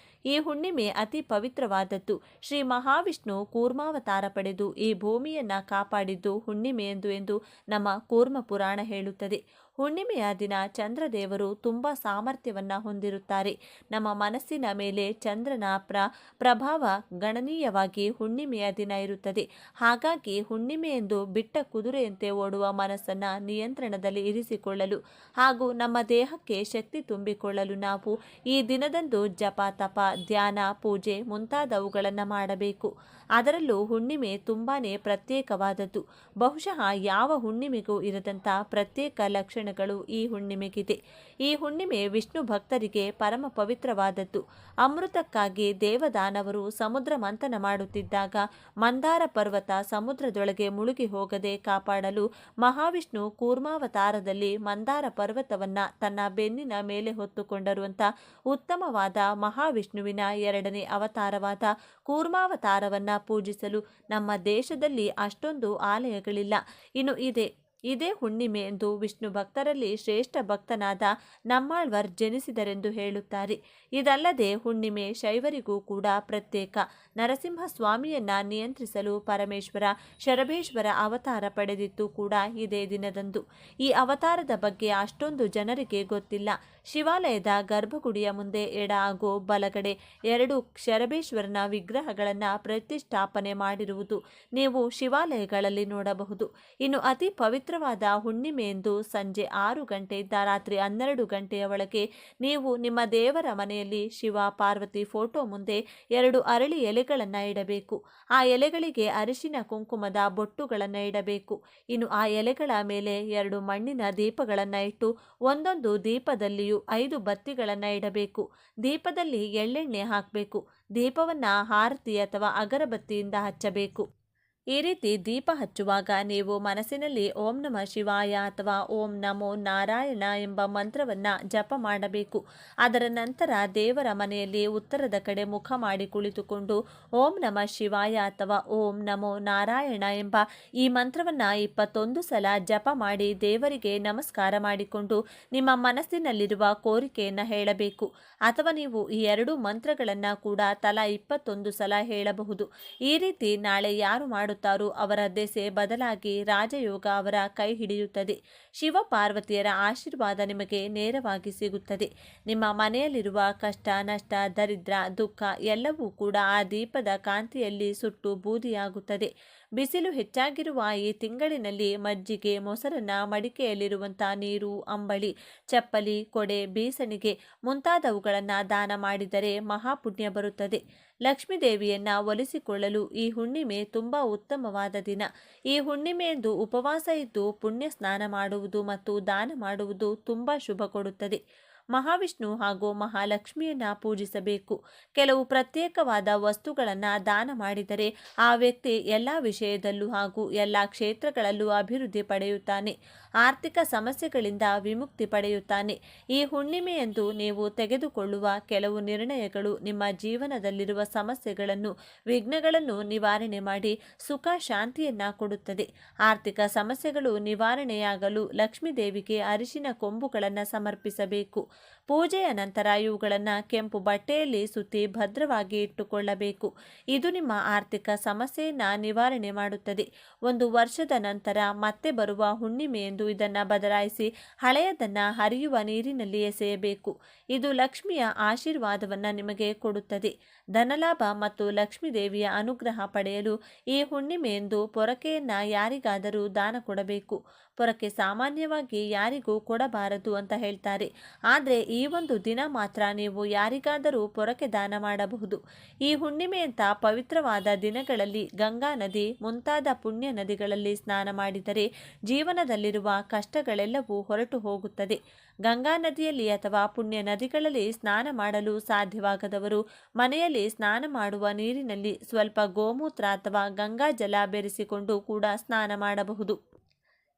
ಈ ಹುಣ್ಣಿಮೆ ಅತಿ ಪವಿತ್ರವಾದದ್ದು. ಶ್ರೀ ಮಹಾವಿಷ್ಣು ಕೂರ್ಮಾವತಾರ ಪಡೆದು ಈ ಭೂಮಿಯನ್ನು ಕಾಪಾಡಿದ್ದು ಹುಣ್ಣಿಮೆಯೆಂದು ಎಂದು ನಮ್ಮ ಕೂರ್ಮ ಪುರಾಣ ಹೇಳುತ್ತದೆ. ಹುಣ್ಣಿಮೆಯ ದಿನ ಚಂದ್ರದೇವರು ತುಂಬ ಸಾಮರ್ಥ್ಯವನ್ನು ಹೊಂದಿರುತ್ತಾರೆ. ನಮ್ಮ ಮನಸ್ಸಿನ ಮೇಲೆ ಚಂದ್ರನ ಪ್ರಭಾವ ಗಣನೀಯವಾಗಿ ಹುಣ್ಣಿಮೆಯ ದಿನ ಇರುತ್ತದೆ. ಹಾಗಾಗಿ ಹುಣ್ಣಿಮೆಯೆಂದು ಬಿಟ್ಟ ಕುದುರೆಯಂತೆ ಓಡುವ ಮನಸ್ಸನ್ನು ನಿಯಂತ್ರಣದಲ್ಲಿ ಇರಿಸಿಕೊಳ್ಳಲು ಹಾಗೂ ನಮ್ಮ ದೇಹಕ್ಕೆ ಶಕ್ತಿ ತುಂಬಿಕೊಳ್ಳಲು ನಾವು ಈ ದಿನದಂದು ಜಪ, ತಪ, ಧ್ಯಾನ, ಪೂಜೆ ಮುಂತಾದವುಗಳನ್ನು ಮಾಡಬೇಕು. ಅದರಲ್ಲೂ ಹುಣ್ಣಿಮೆ ತುಂಬಾ ಪ್ರತ್ಯೇಕವಾದದ್ದು. ಬಹುಶಃ ಯಾವ ಹುಣ್ಣಿಮೆಗೂ ಇರದಂಥ ಪ್ರತ್ಯೇಕ ಲಕ್ಷಣಗಳು ಈ ಹುಣ್ಣಿಮೆಗಿದೆ. ಈ ಹುಣ್ಣಿಮೆ ವಿಷ್ಣು ಭಕ್ತರಿಗೆ ಪರಮ ಪವಿತ್ರವಾದದ್ದು. ಅಮೃತಕ್ಕಾಗಿ ದೇವದಾನವರು ಸಮುದ್ರ ಮಂಥನ ಮಾಡುತ್ತಿದ್ದಾಗ ಮಂದಾರ ಪರ್ವತ ಸಮುದ್ರದೊಳಗೆ ಮುಳುಗಿ ಹೋಗದೆ ಕಾಪಾಡಲು ಮಹಾವಿಷ್ಣು ಕೂರ್ಮಾವತಾರದಲ್ಲಿ ಮಂದಾರ ಪರ್ವತವನ್ನು ತನ್ನ ಬೆನ್ನಿನ ಮೇಲೆ ಹೊತ್ತುಕೊಂಡರು ಅಂತ ಉತ್ತಮವಾದ ಮಹಾವಿಷ್ಣುವಿನ ಎರಡನೇ ಅವತಾರವಾದ ಕೂರ್ಮಾವತಾರವನ್ನು ಪೂಜಿಸಲು ನಮ್ಮ ದೇಶದಲ್ಲಿ ಅಷ್ಟೊಂದು ಆಲಯಗಳಿಲ್ಲ. ಇನ್ನು ಇದೇ ಹುಣ್ಣಿಮೆ ಎಂದು ವಿಷ್ಣು ಭಕ್ತರಲ್ಲಿ ಶ್ರೇಷ್ಠ ಭಕ್ತನಾದ ನಮ್ಮಾಳ್ವಾರ್ ಜನಿಸಿದರೆಂದು ಹೇಳುತ್ತಾರೆ. ಇದಲ್ಲದೆ ಹುಣ್ಣಿಮೆ ಶೈವರಿಗೂ ಕೂಡ ಪ್ರತ್ಯೇಕ. ನರಸಿಂಹಸ್ವಾಮಿಯನ್ನ ನಿಯಂತ್ರಿಸಲು ಪರಮೇಶ್ವರ ಶರಭೇಶ್ವರ ಅವತಾರ ಪಡೆದಿತ್ತು ಕೂಡ ಇದೇ ದಿನದಂದು. ಈ ಅವತಾರದ ಬಗ್ಗೆ ಅಷ್ಟೊಂದು ಜನರಿಗೆ ಗೊತ್ತಿಲ್ಲ. ಶಿವಾಲಯದ ಗರ್ಭಗುಡಿಯ ಮುಂದೆ ಎಡ ಹಾಗೂ ಬಲಗಡೆ 2 ಶರಭೇಶ್ವರನ ವಿಗ್ರಹಗಳನ್ನು ಪ್ರತಿಷ್ಠಾಪನೆ ಮಾಡಿರುವುದು ನೀವು ಶಿವಾಲಯಗಳಲ್ಲಿ ನೋಡಬಹುದು. ಇನ್ನು ಅತಿ ಪವಿತ್ರವಾದ ಹುಣ್ಣಿಮೆಯೆಂದು ಸಂಜೆ 6 ಗಂಟೆಯಿಂದ ರಾತ್ರಿ 12 ಗಂಟೆಯ ಒಳಗೆ ನೀವು ನಿಮ್ಮ ದೇವರ ಮನೆಯಲ್ಲಿ ಶಿವ ಪಾರ್ವತಿ ಫೋಟೋ ಮುಂದೆ 2 ಅರಳಿ ಎಲೆಗಳನ್ನು ಇಡಬೇಕು. ಆ ಎಲೆಗಳಿಗೆ ಅರಿಶಿನ ಕುಂಕುಮದ ಬೊಟ್ಟುಗಳನ್ನು ಇಡಬೇಕು. ಇನ್ನು ಆ ಎಲೆಗಳ ಮೇಲೆ 2 ಮಣ್ಣಿನ ದೀಪಗಳನ್ನು ಇಟ್ಟು ಒಂದೊಂದು ದೀಪದಲ್ಲಿಯೂ 5 ಬತ್ತಿಗಳನ್ನು ಇಡಬೇಕು. ದೀಪದಲ್ಲಿ ಎಳ್ಳೆಣ್ಣೆ ಹಾಕಬೇಕು. ದೀಪವನ್ನು ಆರತಿ ಅಥವಾ ಅಗರಬತ್ತಿಯಿಂದ ಹಚ್ಚಬೇಕು. ಈ ರೀತಿ ದೀಪ ಹಚ್ಚುವಾಗ ನೀವು ಮನಸ್ಸಿನಲ್ಲಿ ಓಂ ನಮಃ ಶಿವಾಯ ಅಥವಾ ಓಂ ನಮೋ ನಾರಾಯಣ ಎಂಬ ಮಂತ್ರವನ್ನು ಜಪ ಮಾಡಬೇಕು. ಅದರ ನಂತರ ದೇವರ ಮನೆಯಲ್ಲಿ ಉತ್ತರದ ಕಡೆ ಮುಖ ಮಾಡಿ ಕುಳಿತುಕೊಂಡು ಓಂ ನಮಃ ಶಿವಾಯ ಅಥವಾ ಓಂ ನಮೋ ನಾರಾಯಣ ಎಂಬ ಈ ಮಂತ್ರವನ್ನು 21 ಸಲ ಜಪ ಮಾಡಿ ದೇವರಿಗೆ ನಮಸ್ಕಾರ ಮಾಡಿಕೊಂಡು ನಿಮ್ಮ ಮನಸ್ಸಿನಲ್ಲಿರುವ ಕೋರಿಕೆಯನ್ನು ಹೇಳಬೇಕು. ಅಥವಾ ನೀವು ಈ 2 ಮಂತ್ರಗಳನ್ನು ಕೂಡ ತಲಾ 21 ಸಲ ಹೇಳಬಹುದು. ಈ ರೀತಿ ನಾಳೆ ಯಾರು ಮಾಡುತ್ತಾರೋ ಅವರ ದೆಸೆ ಬದಲಾಗಿ ರಾಜಯೋಗ ಅವರ ಕೈ ಹಿಡಿಯುತ್ತದೆ. ಶಿವ ಪಾರ್ವತಿಯರ ಆಶೀರ್ವಾದ ನಿಮಗೆ ನೇರವಾಗಿ ಸಿಗುತ್ತದೆ. ನಿಮ್ಮ ಮನೆಯಲ್ಲಿರುವ ಕಷ್ಟ, ನಷ್ಟ, ದರಿದ್ರ, ದುಃಖ ಎಲ್ಲವೂ ಕೂಡ ಆ ದೀಪದ ಕಾಂತಿಯಲ್ಲಿ ಸುಟ್ಟು ಬೂದಿಯಾಗುತ್ತದೆ. ಬಿಸಿಲು ಹೆಚ್ಚಾಗಿರುವ ಈ ತಿಂಗಳಿನಲ್ಲಿ ಮಜ್ಜಿಗೆ, ಮೊಸರನ್ನ, ಮಡಿಕೆಯಲ್ಲಿರುವಂಥ ನೀರು, ಅಂಬಳಿ, ಚಪ್ಪಲಿ, ಕೊಡೆ, ಬೀಸಣಿಗೆ ಮುಂತಾದವುಗಳನ್ನು ದಾನ ಮಾಡಿದರೆ ಮಹಾಪುಣ್ಯ ಬರುತ್ತದೆ. ಲಕ್ಷ್ಮೀದೇವಿಯನ್ನ ಒಲಿಸಿಕೊಳ್ಳಲು ಈ ಹುಣ್ಣಿಮೆ ತುಂಬ ಉತ್ತಮವಾದ ದಿನ. ಈ ಹುಣ್ಣಿಮೆಯಂದು ಉಪವಾಸ ಇದ್ದು ಪುಣ್ಯ ಸ್ನಾನ ಮಾಡುವುದು ಮತ್ತು ದಾನ ಮಾಡುವುದು ತುಂಬ ಶುಭ ಕೊಡುತ್ತದೆ. ಮಹಾವಿಷ್ಣು ಹಾಗೂ ಮಹಾಲಕ್ಷ್ಮಿಯನ್ನ ಪೂಜಿಸಬೇಕು. ಕೆಲವು ಪ್ರತ್ಯೇಕವಾದ ವಸ್ತುಗಳನ್ನು ದಾನ ಮಾಡಿದರೆ ಆ ವ್ಯಕ್ತಿ ಎಲ್ಲ ವಿಷಯದಲ್ಲೂ ಹಾಗೂ ಎಲ್ಲ ಕ್ಷೇತ್ರಗಳಲ್ಲೂ ಅಭಿವೃದ್ಧಿ ಪಡೆಯುತ್ತಾನೆ. ಆರ್ಥಿಕ ಸಮಸ್ಯೆಗಳಿಂದ ವಿಮುಕ್ತಿ ಪಡೆಯುತ್ತಾನೆ. ಈ ಹುಣ್ಣಿಮೆಯಂದು ನೀವು ತೆಗೆದುಕೊಳ್ಳುವ ಕೆಲವು ನಿರ್ಣಯಗಳು ನಿಮ್ಮ ಜೀವನದಲ್ಲಿರುವ ಸಮಸ್ಯೆಗಳನ್ನು, ವಿಘ್ನಗಳನ್ನು ನಿವಾರಣೆ ಮಾಡಿ ಸುಖ ಶಾಂತಿಯನ್ನ ಕೊಡುತ್ತದೆ. ಆರ್ಥಿಕ ಸಮಸ್ಯೆಗಳು ನಿವಾರಣೆಯಾಗಲು ಲಕ್ಷ್ಮೀದೇವಿಗೆ ಅರಿಶಿನ ಕೊಂಬುಗಳನ್ನು ಸಮರ್ಪಿಸಬೇಕು. ಪೂಜೆಯ ನಂತರ ಇವುಗಳನ್ನು ಕೆಂಪು ಬಟ್ಟೆಯಲ್ಲಿ ಸುತ್ತಿ ಭದ್ರವಾಗಿ ಇಟ್ಟುಕೊಳ್ಳಬೇಕು. ಇದು ನಿಮ್ಮ ಆರ್ಥಿಕ ಸಮಸ್ಯೆಯನ್ನು ನಿವಾರಣೆ ಮಾಡುತ್ತದೆ. 1 ವರ್ಷದ ನಂತರ ಮತ್ತೆ ಬರುವ ಹುಣ್ಣಿಮೆಯೆಂದು ಇದನ್ನು ಬದಲಾಯಿಸಿ ಹಳೆಯದನ್ನು ಹರಿಯುವ ನೀರಿನಲ್ಲಿ ಎಸೆಯಬೇಕು. ಇದು ಲಕ್ಷ್ಮಿಯ ಆಶೀರ್ವಾದವನ್ನು ನಿಮಗೆ ಕೊಡುತ್ತದೆ. ಧನಲಾಭ ಮತ್ತು ಲಕ್ಷ್ಮೀದೇವಿಯ ಅನುಗ್ರಹ ಪಡೆಯಲು ಈ ಹುಣ್ಣಿಮೆಯೆಂದು ಪೊರಕೆಯನ್ನು ಯಾರಿಗಾದರೂ ದಾನ ಕೊಡಬೇಕು. ಪೊರಕೆ ಸಾಮಾನ್ಯವಾಗಿ ಯಾರಿಗೂ ಕೊಡಬಾರದು ಅಂತ ಹೇಳ್ತಾರೆ. ಆದರೆ ಈ ಒಂದು ದಿನ ಮಾತ್ರ ನೀವು ಯಾರಿಗಾದರೂ ಪೊರಕೆ ದಾನ ಮಾಡಬಹುದು. ಈ ಹುಣ್ಣಿಮೆಯಂಥ ಪವಿತ್ರವಾದ ದಿನಗಳಲ್ಲಿ ಗಂಗಾ ನದಿ ಮುಂತಾದ ಪುಣ್ಯ ನದಿಗಳಲ್ಲಿ ಸ್ನಾನ ಮಾಡಿದರೆ ಜೀವನದಲ್ಲಿರುವ ಕಷ್ಟಗಳೆಲ್ಲವೂ ಹೊರಟು ಹೋಗುತ್ತದೆ. ಗಂಗಾ ನದಿಯಲ್ಲಿ ಅಥವಾ ಪುಣ್ಯ ನದಿಗಳಲ್ಲಿ ಸ್ನಾನ ಮಾಡಲು ಸಾಧ್ಯವಾಗದವರು ಮನೆಯಲ್ಲಿ ಸ್ನಾನ ಮಾಡುವ ನೀರಿನಲ್ಲಿ ಸ್ವಲ್ಪ ಗೋಮೂತ್ರ ಅಥವಾ ಗಂಗಾ ಜಲ ಬೆರೆಸಿಕೊಂಡು ಕೂಡ ಸ್ನಾನ ಮಾಡಬಹುದು.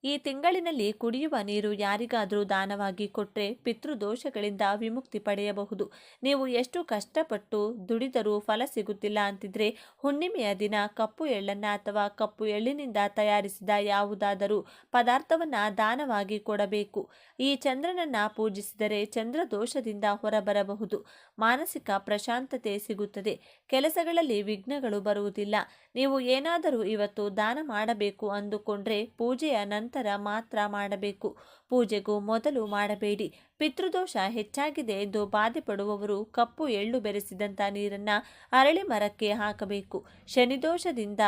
ಈ ತಿಂಗಳಿನಲ್ಲಿ ಕುಡಿಯುವ ನೀರು ಯಾರಿಗಾದರೂ ದಾನವಾಗಿ ಕೊಟ್ಟರೆ ಪಿತೃದೋಷಗಳಿಂದ ವಿಮುಕ್ತಿ ಪಡೆಯಬಹುದು. ನೀವು ಎಷ್ಟು ಕಷ್ಟಪಟ್ಟು ದುಡಿದರೂ ಫಲ ಸಿಗುತ್ತಿಲ್ಲ ಅಂತಿದ್ರೆ ಹುಣ್ಣಿಮೆಯ ದಿನ ಕಪ್ಪು ಎಳ್ಳನ್ನು ಅಥವಾ ಕಪ್ಪು ಎಳ್ಳಿನಿಂದ ತಯಾರಿಸಿದ ಯಾವುದಾದರೂ ಪದಾರ್ಥವನ್ನು ದಾನವಾಗಿ ಕೊಡಬೇಕು. ಈ ಚಂದ್ರನನ್ನು ಪೂಜಿಸಿದರೆ ಚಂದ್ರ ದೋಷದಿಂದ ಹೊರಬರಬಹುದು. ಮಾನಸಿಕ ಪ್ರಶಾಂತತೆ ಸಿಗುತ್ತದೆ. ಕೆಲಸಗಳಲ್ಲಿ ವಿಘ್ನಗಳು ಬರುವುದಿಲ್ಲ. ನೀವು ಏನಾದರೂ ಇವತ್ತು ದಾನ ಮಾಡಬೇಕು ಅಂದುಕೊಂಡ್ರೆ ಪೂಜೆಯ ನಂತರ ಮಾತ್ರ ಮಾಡಬೇಕು. ಪೂಜೆಗೂ ಮೊದಲು ಮಾಡಬೇಡಿ. ಪಿತೃದೋಷ ಹೆಚ್ಚಾಗಿದೆ ಎಂದು ಬಾಧೆ ಪಡುವವರು ಕಪ್ಪು ಎಳ್ಳು ಬೆರೆಸಿದಂಥ ನೀರನ್ನು ಅರಳಿ ಮರಕ್ಕೆ ಹಾಕಬೇಕು. ಶನಿದೋಷದಿಂದ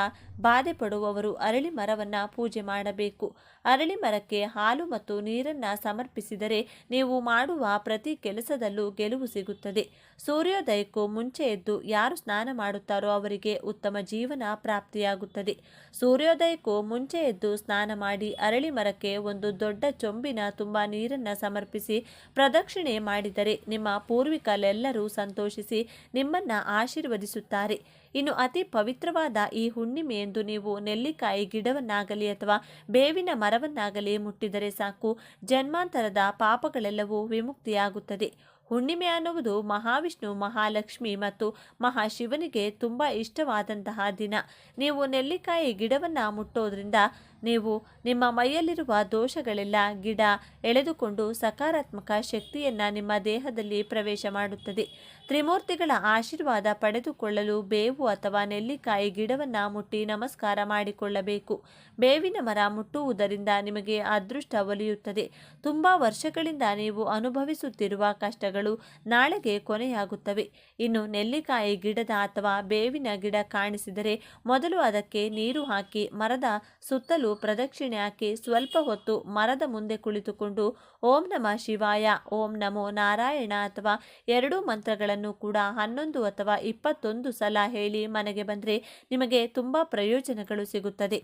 ಬಾಧೆ ಪಡುವವರು ಅರಳಿ ಮರವನ್ನು ಪೂಜೆ ಮಾಡಬೇಕು. ಅರಳಿ ಮರಕ್ಕೆ ಹಾಲು ಮತ್ತು ನೀರನ್ನು ಸಮರ್ಪಿಸಿದರೆ ನೀವು ಮಾಡುವ ಪ್ರತಿ ಕೆಲಸದಲ್ಲೂ ಗೆಲುವು ಸಿಗುತ್ತದೆ. ಸೂರ್ಯೋದಯಕ್ಕೂ ಮುಂಚೆ ಎದ್ದು ಯಾರು ಸ್ನಾನ ಮಾಡುತ್ತಾರೋ ಅವರಿಗೆ ಉತ್ತಮ ಜೀವನ ಪ್ರಾಪ್ತಿಯಾಗುತ್ತದೆ. ಸೂರ್ಯೋದಯಕ್ಕೂ ಮುಂಚೆ ಎದ್ದು ಸ್ನಾನ ಮಾಡಿ ಅರಳಿ ಮರಕ್ಕೆ ಒಂದು ದೊಡ್ಡ ಚೊಂಬಿನ ತುಂಬ ನೀರನ್ನು ಸಮರ್ಪಿಸಿ ಪ್ರದಕ್ಷಿಣೆ ಮಾಡಿದರೆ ನಿಮ್ಮ ಪೂರ್ವಿಕರೆಲ್ಲರೂ ಸಂತೋಷಿಸಿ ನಿಮ್ಮನ್ನು ಆಶೀರ್ವದಿಸುತ್ತಾರೆ. ಇನ್ನು ಅತಿ ಪವಿತ್ರವಾದ ಈ ಹುಣ್ಣಿಮೆಯೆಂದು ನೀವು ನೆಲ್ಲಿಕಾಯಿ ಗಿಡವನ್ನಾಗಲಿ ಅಥವಾ ಬೇವಿನ ಮರವನ್ನಾಗಲಿ ಮುಟ್ಟಿದರೆ ಸಾಕು, ಜನ್ಮಾಂತರದ ಪಾಪಗಳೆಲ್ಲವೂ ವಿಮುಕ್ತಿಯಾಗುತ್ತದೆ. ಹುಣ್ಣಿಮೆ ಅನ್ನುವುದು ಮಹಾವಿಷ್ಣು, ಮಹಾಲಕ್ಷ್ಮಿ ಮತ್ತು ಮಹಾಶಿವನಿಗೆ ತುಂಬ ಇಷ್ಟವಾದಂತಹ ದಿನ. ನೀವು ನೆಲ್ಲಿಕಾಯಿ ಗಿಡವನ್ನು ಮುಟ್ಟೋದ್ರಿಂದ ನೀವು ನಿಮ್ಮ ಮೈಯಲ್ಲಿರುವ ದೋಷಗಳೆಲ್ಲ ಗಿಡ ಎಳೆದುಕೊಂಡು ಸಕಾರಾತ್ಮಕ ಶಕ್ತಿಯನ್ನು ನಿಮ್ಮ ದೇಹದಲ್ಲಿ ಪ್ರವೇಶ ಮಾಡುತ್ತದೆ. ತ್ರಿಮೂರ್ತಿಗಳ ಆಶೀರ್ವಾದ ಪಡೆದುಕೊಳ್ಳಲು ಬೇವು ಅಥವಾ ನೆಲ್ಲಿಕಾಯಿ ಗಿಡವನ್ನು ಮುಟ್ಟಿ ನಮಸ್ಕಾರ ಮಾಡಿಕೊಳ್ಳಬೇಕು. ಬೇವಿನ ಮರ ಮುಟ್ಟುವುದರಿಂದ ನಿಮಗೆ ಅದೃಷ್ಟ ಒಲಿಯುತ್ತದೆ. ತುಂಬ ವರ್ಷಗಳಿಂದ ನೀವು ಅನುಭವಿಸುತ್ತಿರುವ ಕಷ್ಟಗಳು ನಾಳೆಗೆ ಕೊನೆಯಾಗುತ್ತವೆ. ಇನ್ನು ನೆಲ್ಲಿಕಾಯಿ ಗಿಡದ ಅಥವಾ ಬೇವಿನ ಗಿಡ ಕಾಣಿಸಿದರೆ ಮೊದಲು ಅದಕ್ಕೆ ನೀರು ಹಾಕಿ ಮರದ ಸುತ್ತಲೂ ಪ್ರದಕ್ಷಿಣೆ ಹಾಕಿ ಸ್ವಲ್ಪ ಹೊತ್ತು ಮರದ ಮುಂದೆ ಕುಳಿತುಕೊಂಡು ಓಂ ನಮಃ ಶಿವಾಯ, ಓಂ ನಮೋ ನಾರಾಯಣ ಅಥವಾ ಎರಡೂ ಮಂತ್ರಗಳನ್ನು ಕೂಡ 11 ಅಥವಾ 21 ಸಲ ಹೇಳಿ ಮನೆಗೆ ಬಂದರೆ ನಿಮಗೆ ತುಂಬ ಪ್ರಯೋಜನಗಳು ಸಿಗುತ್ತದೆ.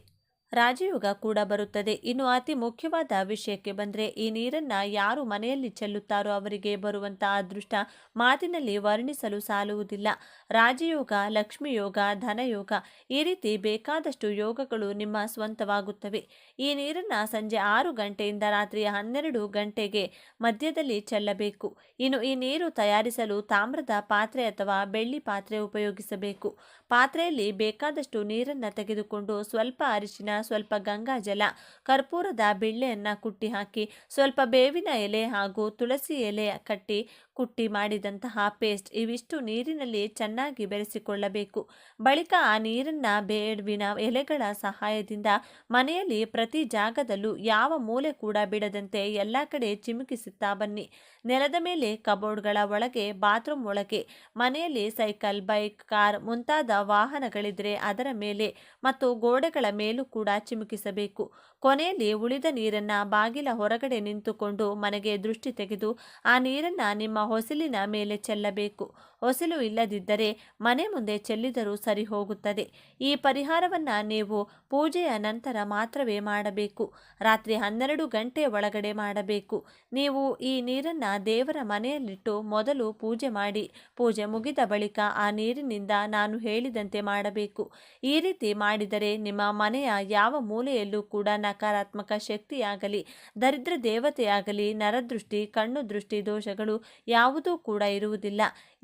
ರಾಜಯೋಗ ಕೂಡ ಬರುತ್ತದೆ. ಇನ್ನು ಅತಿ ಮುಖ್ಯವಾದ ವಿಷಯಕ್ಕೆ ಬಂದರೆ ಈ ನೀರನ್ನು ಯಾರು ಮನೆಯಲ್ಲಿ ಚೆಲ್ಲುತ್ತಾರೋ ಅವರಿಗೆ ಬರುವಂಥ ಅದೃಷ್ಟ ಮಾತಿನಲ್ಲಿ ವರ್ಣಿಸಲು ಸಾಲುವುದಿಲ್ಲ. ರಾಜಯೋಗ, ಲಕ್ಷ್ಮಿ ಯೋಗ, ಧನಯೋಗ ಈ ರೀತಿ ಬೇಕಾದಷ್ಟು ಯೋಗಗಳು ನಿಮ್ಮ ಸ್ವಂತವಾಗುತ್ತವೆ. ಈ ನೀರನ್ನು ಸಂಜೆ 6 ಗಂಟೆಯಿಂದ ರಾತ್ರಿ 12 ಗಂಟೆಗೆ ಮಧ್ಯದಲ್ಲಿ ಚೆಲ್ಲಬೇಕು. ಇನ್ನು ಈ ನೀರು ತಯಾರಿಸಲು ತಾಮ್ರದ ಪಾತ್ರೆ ಅಥವಾ ಬೆಳ್ಳಿ ಪಾತ್ರೆ ಉಪಯೋಗಿಸಬೇಕು. ಪಾತ್ರೆಯಲ್ಲಿ ಬೇಕಾದಷ್ಟು ನೀರನ್ನು ತೆಗೆದುಕೊಂಡು ಸ್ವಲ್ಪ ಅರಿಶಿನ, ಸ್ವಲ್ಪ ಗಂಗಾ ಜಲ, ಕರ್ಪೂರದ ಬಿಳ್ಳೆಯನ್ನು ಕುಟ್ಟಿ ಹಾಕಿ ಸ್ವಲ್ಪ ಬೇವಿನ ಎಲೆ ಹಾಗೂ ತುಳಸಿ ಎಲೆ ಕುಟ್ಟಿ ಮಾಡಿದಂತಹ ಪೇಸ್ಟ್ ಇವಿಷ್ಟು ನೀರಿನಲ್ಲಿ ಚೆನ್ನಾಗಿ ಬೆರೆಸಿಕೊಳ್ಳಬೇಕು. ಬಳಿಕ ಆ ನೀರನ್ನು ಬೇವಿನ ಎಲೆಗಳ ಸಹಾಯದಿಂದ ಮನೆಯಲ್ಲಿ ಪ್ರತಿ ಜಾಗದಲ್ಲೂ ಯಾವ ಮೂಲೆ ಕೂಡ ಬಿಡದಂತೆ ಎಲ್ಲ ಕಡೆ ಚಿಮುಕಿಸುತ್ತಾ ಬನ್ನಿ. ನೆಲದ ಮೇಲೆ, ಕಬೋರ್ಡ್ಗಳ ಒಳಗೆ, ಬಾತ್ರೂಮ್ ಒಳಗೆ, ಮನೆಯಲ್ಲಿ ಸೈಕಲ್, ಬೈಕ್, ಕಾರ್ ಮುಂತಾದ ವಾಹನಗಳಿದ್ರೆ ಅದರ ಮೇಲೆ ಮತ್ತು ಗೋಡೆಗಳ ಮೇಲೂ ಕೂಡ ಚಿಮುಕಿಸಬೇಕು. ಕೊನೆಯಲ್ಲಿ ಉಳಿದ ನೀರನ್ನು ಬಾಗಿಲ ಹೊರಗಡೆ ನಿಂತುಕೊಂಡು ಮನೆಗೆ ದೃಷ್ಟಿ ತೆಗೆದು ಆ ನೀರನ್ನು ನಿಮ್ಮ ಹೊಸಲಿನ ಮೇಲೆ ಚೆಲ್ಲಬೇಕು. ಹೊಸಲು ಇಲ್ಲದಿದ್ದರೆ ಮನೆ ಮುಂದೆ ಚೆಲ್ಲಿದರೂ ಸರಿ ಹೋಗುತ್ತದೆ. ಈ ಪರಿಹಾರವನ್ನು ನೀವು ಪೂಜೆಯ ನಂತರ ಮಾತ್ರವೇ ಮಾಡಬೇಕು. ರಾತ್ರಿ 12 ಗಂಟೆ ಒಳಗಡೆ ಮಾಡಬೇಕು. ನೀವು ಈ ನೀರನ್ನು ದೇವರ ಮನೆಯಲ್ಲಿಟ್ಟು ಮೊದಲು ಪೂಜೆ ಮಾಡಿ ಪೂಜೆ ಮುಗಿದ ಬಳಿಕ ಆ ನೀರಿನಿಂದ ನಾನು ಹೇಳಿದಂತೆ ಮಾಡಬೇಕು. ಈ ರೀತಿ ಮಾಡಿದರೆ ನಿಮ್ಮ ಮನೆಯ ಯಾವ ಮೂಲೆಯಲ್ಲೂ ಕೂಡ ನಕಾರಾತ್ಮಕ ಶಕ್ತಿಯಾಗಲಿ, ದರಿದ್ರ ದೇವತೆಯಾಗಲಿ, ನರದೃಷ್ಟಿ, ಕಣ್ಣು ದೃಷ್ಟಿ ದೋಷಗಳು ಯಾವುದೂ ಕೂಡ ಇರುವುದಿಲ್ಲ.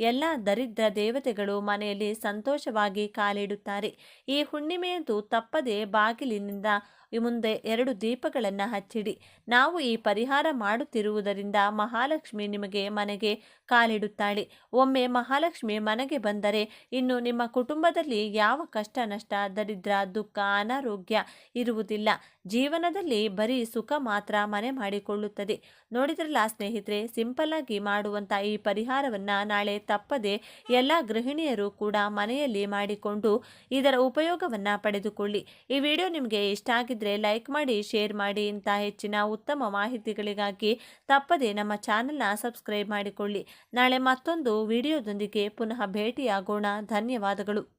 ಎಲ್ಲ ದರಿದ್ರ ದೇವತೆಗಳು ಮನೆಯಲ್ಲಿ ಸಂತೋಷವಾಗಿ ಕಾಲಿಡುತ್ತಾರೆ. ಈ ಹುಣ್ಣಿಮೆಯಂದು ತಪ್ಪದೆ ಬಾಗಿಲಿನಿಂದ ಮುಂದೆ 2 ದೀಪಗಳನ್ನು ಹಚ್ಚಿಡಿ. ನಾವು ಈ ಪರಿಹಾರ ಮಾಡುತ್ತಿರುವುದರಿಂದ ಮಹಾಲಕ್ಷ್ಮಿ ನಿಮಗೆ ಮನೆಗೆ ಕಾಲಿಡುತ್ತಾಳೆ. ಒಮ್ಮೆ ಮಹಾಲಕ್ಷ್ಮಿ ಮನೆಗೆ ಬಂದರೆ ಇನ್ನು ನಿಮ್ಮ ಕುಟುಂಬದಲ್ಲಿ ಯಾವ ಕಷ್ಟ ನಷ್ಟ, ದರಿದ್ರ, ದುಃಖ, ಅನಾರೋಗ್ಯ ಇರುವುದಿಲ್ಲ. ಜೀವನದಲ್ಲಿ ಬರೀ ಸುಖ ಮಾತ್ರ ಮನೆ ಮಾಡಿಕೊಳ್ಳುತ್ತದೆ. ನೋಡಿದ್ರಲ್ಲ ಸ್ನೇಹಿತರೆ, ಸಿಂಪಲ್ ಆಗಿ ಮಾಡುವಂಥ ಹೇಳುವಂಥ ಈ ಪರಿಹಾರವನ್ನು ನಾಳೆ ತಪ್ಪದೆ ಎಲ್ಲ ಗೃಹಿಣಿಯರು ಕೂಡ ಮನೆಯಲ್ಲಿ ಮಾಡಿಕೊಂಡು ಇದರ ಉಪಯೋಗವನ್ನು ಪಡೆದುಕೊಳ್ಳಿ. ಈ ವಿಡಿಯೋ ನಿಮಗೆ ಇಷ್ಟ ಆಗಿದ್ರೆ ಲೈಕ್ ಮಾಡಿ, ಶೇರ್ ಮಾಡಿ. ಇಂಥ ಹೆಚ್ಚಿನ ಉತ್ತಮ ಮಾಹಿತಿಗಳಿಗಾಗಿ ತಪ್ಪದೆ ನಮ್ಮ ಚಾನೆಲ್ನ ಸಬ್ಸ್ಕ್ರೈಬ್ ಮಾಡಿಕೊಳ್ಳಿ. ನಾಳೆ ಮತ್ತೊಂದು ವಿಡಿಯೋದೊಂದಿಗೆ ಪುನಃ ಭೇಟಿಯಾಗೋಣ. ಧನ್ಯವಾದಗಳು.